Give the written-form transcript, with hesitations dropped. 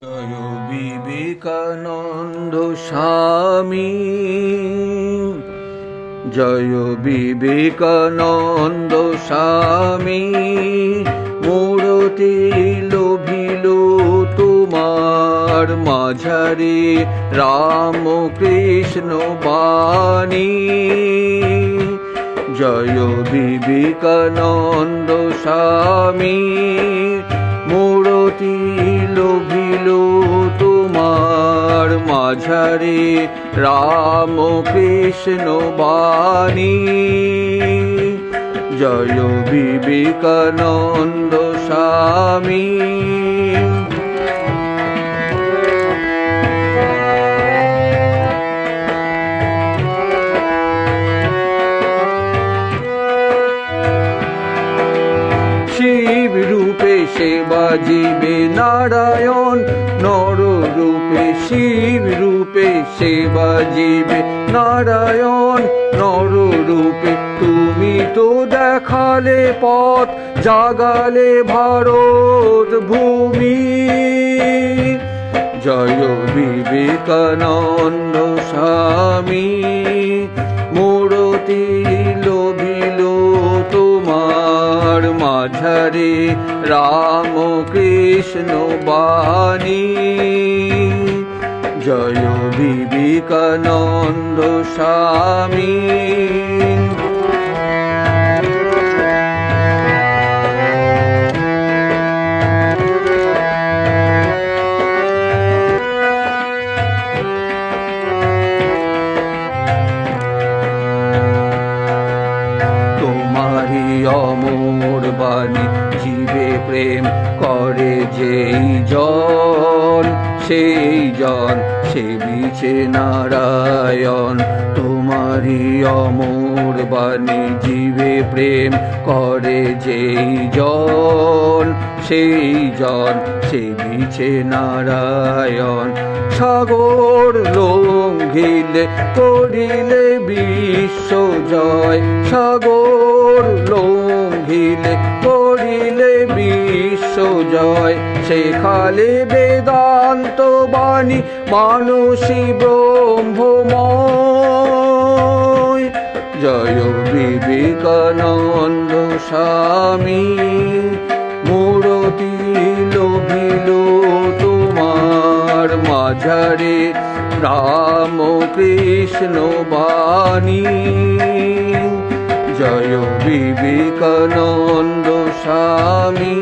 জয় বিবেকানন্দ স্বামী, জয় বিবেকানন্দ স্বামী। মূরতি লোভিল তোমার মাঝারে রাম কৃষ্ণ বাণী। জয় বিবেকানন্দ স্বামী, মূরতি লোভিল তোমার মাঝারে রাম কৃষ্ণ বাণী। জয় বিবেকানন্দ স্বামী। শিব রূপে সেবা জীবে নারায়ণ, নর রূপে শিব রূপে সেবা জীবে নারায়ণ, নর রূপে তুমি তো দেখালে পথ, জাগালে ভারত ভূমি। জয় বিবেকানন্দ স্বামী, মূরতি লোভিল তোমার মাঝারে রাম কৃষ্ণ বাণী। জয় বিবেকানন্দ স্বামী। তোমারি অমর বাণী জীবে প্রেম করে যেই জন, সেই জন সেবিছে নারায়ণ। তোমারি অমর বাণী জীবে প্রেম করে যেই জন, সেই জন সেবিছে নারায়ণ। সাগর লঙ্ঘিলে করিলে বিশ্ব জয়, সাগর লঙ্ঘিলে করিলে বিশ্ব জয়। শেখালে বেদান্ত বাণী মানসী ব্রহ্মময়। জয় বিবেকানন্দ স্বামী, মূরতি লোভিল তোমার মাঝারে রাম কৃষ্ণ বাণী। জয় বিবেকানন্দ স্বামী।